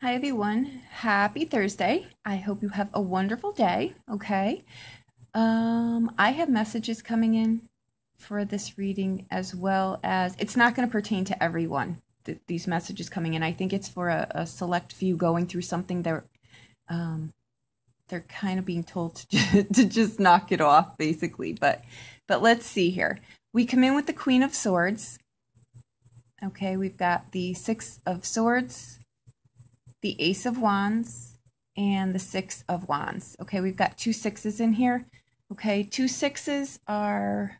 Hi everyone. Happy Thursday. I hope you have a wonderful day. Okay. I have messages coming in for this reading as well as it's not going to pertain to everyone. These messages coming in. I think it's for a select few going through something they're kind of being told to just knock it off basically. But let's see here. We come in with the Queen of Swords. Okay, we've got the Six of Swords, the Ace of Wands, and the Six of Wands. Okay, we've got two sixes in here. Okay, two sixes are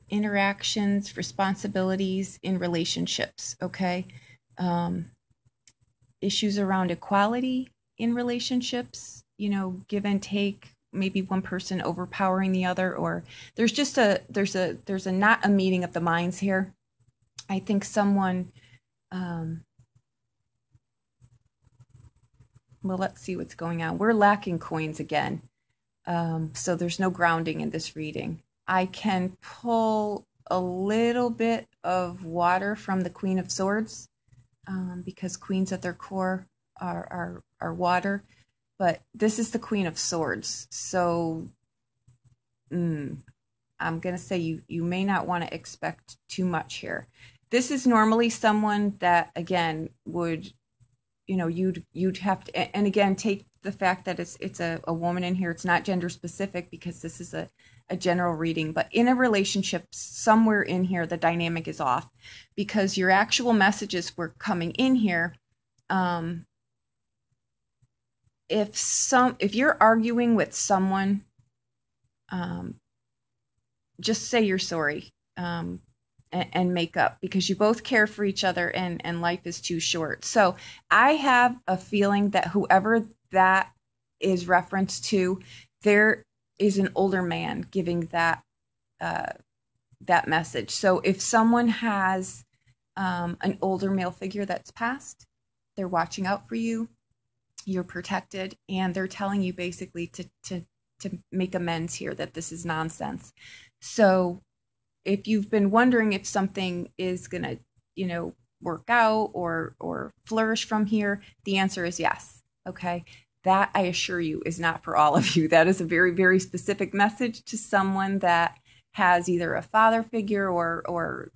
interactions, responsibilities in relationships. Okay, issues around equality in relationships. You know, give and take. Maybe one person overpowering the other, or there's just there's a not a meeting of the minds here. I think someone well, let's see what's going on. We're lacking coins again, so there's no grounding in this reading. I can pull a little bit of water from the Queen of Swords, because queens at their core are water. But this is the Queen of Swords, so I'm going to say you may not want to expect too much here. This is normally someone that, again, would, you know, you'd have to, and again, take the fact that it's a woman in here. It's not gender specific because this is a general reading. But in a relationship, somewhere in here, the dynamic is off because your actual messages were coming in here. If you're arguing with someone, just say you're sorry, and make up, because you both care for each other and life is too short. So I have a feeling that whoever that is referenced to, there is an older man giving that message. So if someone has an older male figure that's passed, they're watching out for you. You're protected, and they're telling you basically to make amends here, that this is nonsense. So if you've been wondering if something is going to, you know, work out or flourish from here, the answer is yes. Okay. That, I assure you, is not for all of you. That is a very, very specific message to someone that has either a father figure or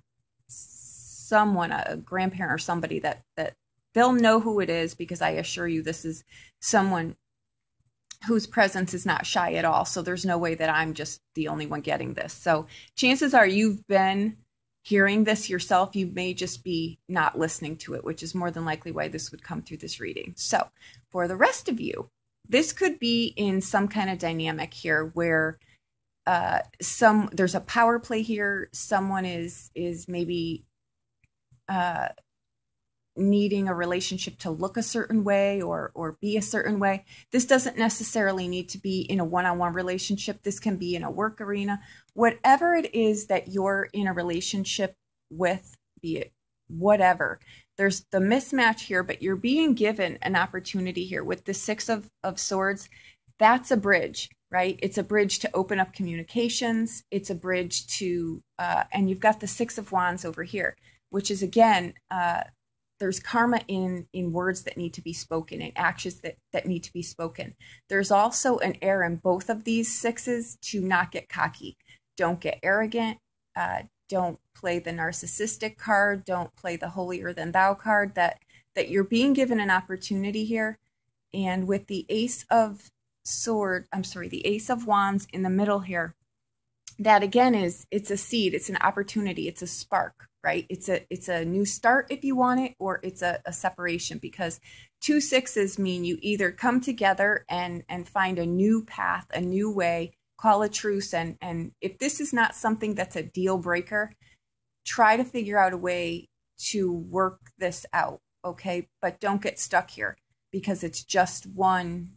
someone, a grandparent or somebody that they'll know who it is, because I assure you this is someone whose presence is not shy at all. So there's no way that I'm just the only one getting this. So chances are you've been hearing this yourself. You may just be not listening to it, which is more than likely why this would come through this reading. So for the rest of you, this could be in some kind of dynamic here where there's a power play here. Someone is maybe needing a relationship to look a certain way or be a certain way. This doesn't necessarily need to be in a one-on-one relationship. This can be in a work arena. Whatever it is that you're in a relationship with, be it whatever, there's the mismatch here, but you're being given an opportunity here with the Six of Swords. That's a bridge, right? It's a bridge to open up communications. It's a bridge to, and you've got the Six of Wands over here, which is, again, there's karma in words that need to be spoken, in actions that need to be spoken. There's also an air in both of these sixes to not get cocky. Don't get arrogant. Don't play the narcissistic card. Don't play the holier than thou card. That you're being given an opportunity here. And with the Ace of Wands in the middle here, that again it's a seed, it's an opportunity, it's a spark, right? It's a new start if you want it, or it's a separation, because two sixes mean you either come together and find a new path, a new way, call a truce, and if this is not something that's a deal breaker, try to figure out a way to work this out, okay? But don't get stuck here, because it's just one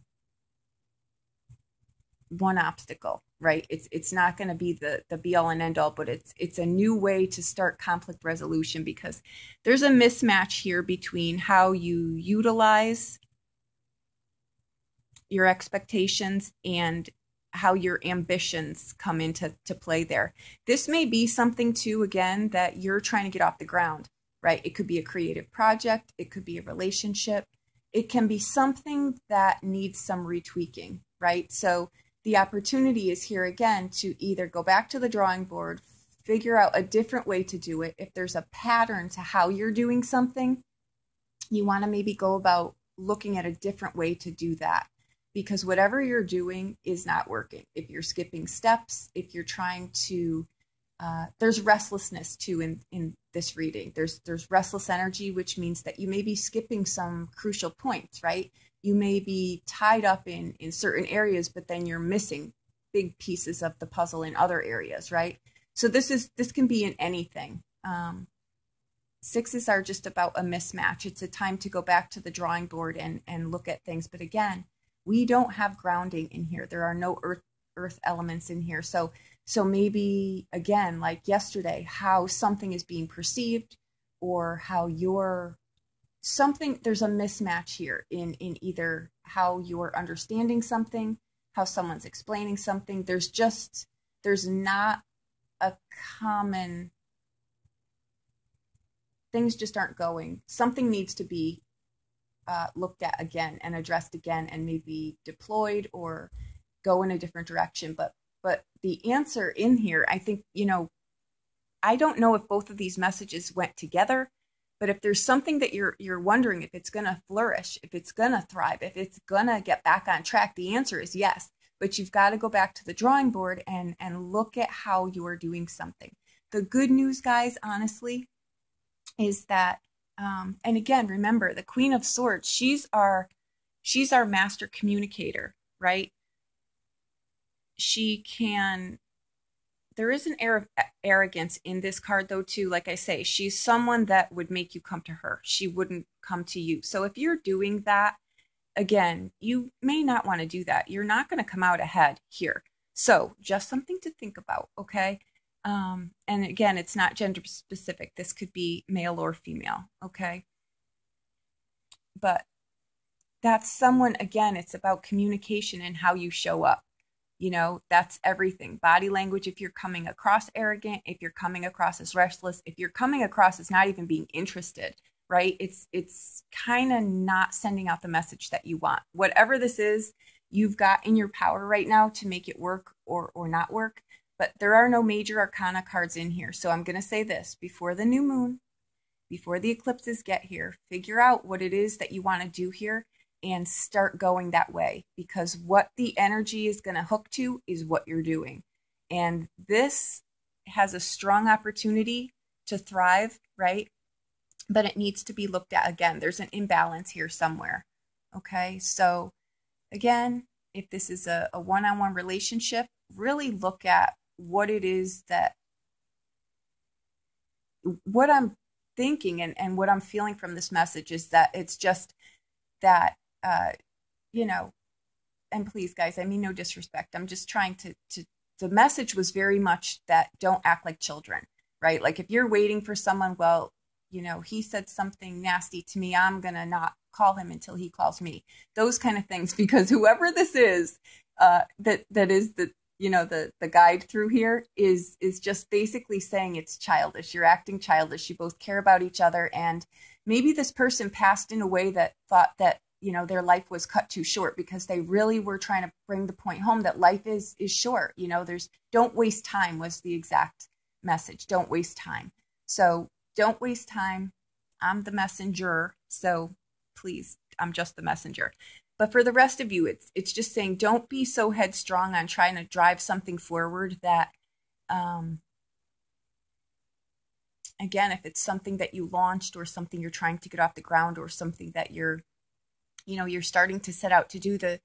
obstacle, right? It's not going to be the be all and end all, but it's a new way to start conflict resolution, because there's a mismatch here between how you utilize your expectations and how your ambitions come into play there. This may be something too, again, that you're trying to get off the ground, right? It could be a creative project. It could be a relationship. It can be something that needs some retweaking, right? So the opportunity is here again to either go back to the drawing board, figure out a different way to do it. If there's a pattern to how you're doing something, you want to maybe go about looking at a different way to do that, because whatever you're doing is not working. If you're skipping steps, if you're trying to, there's restlessness too in this reading. There's restless energy, which means that you may be skipping some crucial points, right? You may be tied up in certain areas, but then you're missing big pieces of the puzzle in other areas, right? So this can be in anything. Sixes are just about a mismatch. It's a time to go back to the drawing board and look at things. But again, we don't have grounding in here. There are no earth elements in here. So maybe, again, like yesterday, how something is being perceived, or how there's a mismatch here in either how you're understanding something, how someone's explaining something. There's not a common, things just aren't going. Something needs to be looked at again and addressed again, and maybe deployed or go in a different direction. But the answer in here, I think, I don't know if both of these messages went together, but if there's something that you're wondering if it's going to flourish, if it's going to thrive, if it's going to get back on track, the answer is yes. But you've got to go back to the drawing board and look at how you're doing something. The good news, guys, honestly, is that, and again, remember, the Queen of Swords, she's our master communicator, right? There is an air of arrogance in this card, though, too. Like I say, she's someone that would make you come to her. She wouldn't come to you. So if you're doing that, again, you may not want to do that. You're not going to come out ahead here. So just something to think about, okay? And again, it's not gender specific. This could be male or female, okay? But that's someone, again, it's about communication and how you show up. That's everything. Body language, if you're coming across arrogant, if you're coming across as restless, if you're coming across as not even being interested, right? It's kind of not sending out the message that you want. Whatever this is, you've got in your power right now to make it work or not work. But there are no major arcana cards in here. So I'm going to say this, before the new moon, before the eclipses get here, figure out what it is that you want to do here and start going that way, because what the energy is going to hook to is what you're doing. And this has a strong opportunity to thrive, right? But it needs to be looked at again. There's an imbalance here somewhere. Okay, so again, if this is a one-on-one relationship, really look at what it is what I'm thinking and what I'm feeling from this message is that it's just that, and please, guys, I mean no disrespect. I'm just trying to the message was very much that don't act like children, right? Like if you're waiting for someone, well, he said something nasty to me, I'm going to not call him until he calls me. Those kind of things, because whoever this is, that is the guide through here is just basically saying it's childish. You're acting childish. You both care about each other. And maybe this person passed in a way that thought that, their life was cut too short, because they really were trying to bring the point home that life is short. Don't waste time was the exact message. Don't waste time. So don't waste time. I'm the messenger. So please, I'm just the messenger. But for the rest of you, it's just saying, don't be so headstrong on trying to drive something forward that, again, if it's something that you launched or something you're trying to get off the ground or something that you're starting to set out to do, the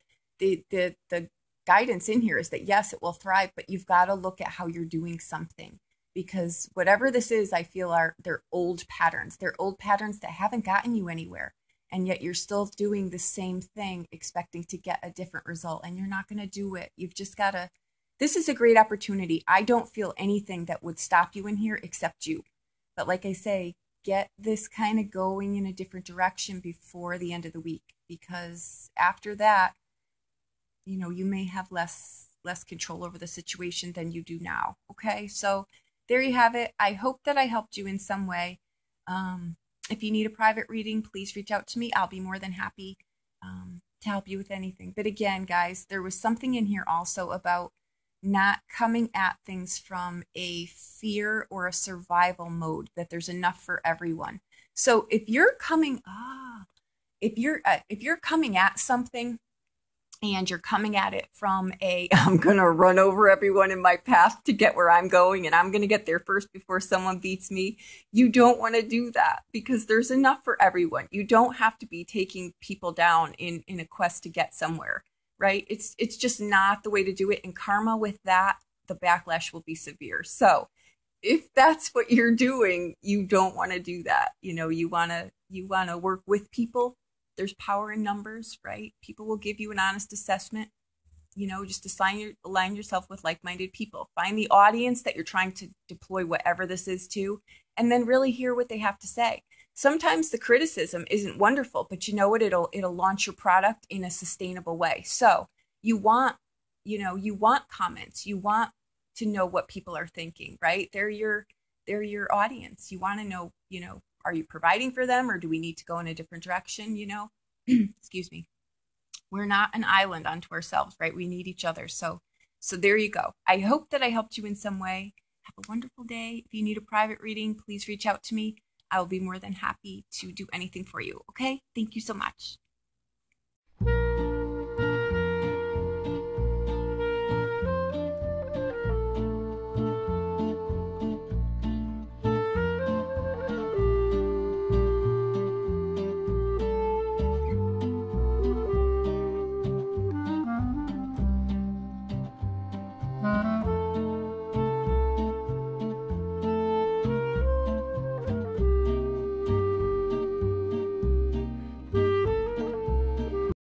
guidance in here is that, yes, it will thrive, but you've got to look at how you're doing something, because whatever this is, I feel they're old patterns. They're old patterns that haven't gotten you anywhere. And yet you're still doing the same thing, expecting to get a different result, and you're not going to do it. You've just got to, this is a great opportunity. I don't feel anything that would stop you in here except you. But like I say, get this kind of going in a different direction before the end of the week, because after that, you may have less less control over the situation than you do now. Okay, so there you have it. I hope that I helped you in some way. If you need a private reading, please reach out to me. I'll be more than happy to help you with anything. But again, guys, there was something in here also about not coming at things from a fear or a survival mode, that there's enough for everyone. So if you're coming at something and you're coming at it from a, I'm going to run over everyone in my path to get where I'm going, and I'm going to get there first before someone beats me, you don't want to do that, because there's enough for everyone. You don't have to be taking people down in a quest to get somewhere, right? It's just not the way to do it. And karma with that, the backlash will be severe. So if that's what you're doing, you don't want to do that. You know, you want to work with people. There's power in numbers, right? People will give you an honest assessment. You know, just align yourself with like-minded people. Find the audience that you're trying to deploy whatever this is to, and then really hear what they have to say. Sometimes the criticism isn't wonderful, but you know what? It'll launch your product in a sustainable way. So you want comments. You want to know what people are thinking, right? They're your audience. You want to know, are you providing for them, or do we need to go in a different direction? Excuse me. We're not an island unto ourselves, right? We need each other. So there you go. I hope that I helped you in some way. Have a wonderful day. If you need a private reading, please reach out to me. I will be more than happy to do anything for you. Okay? Thank you so much.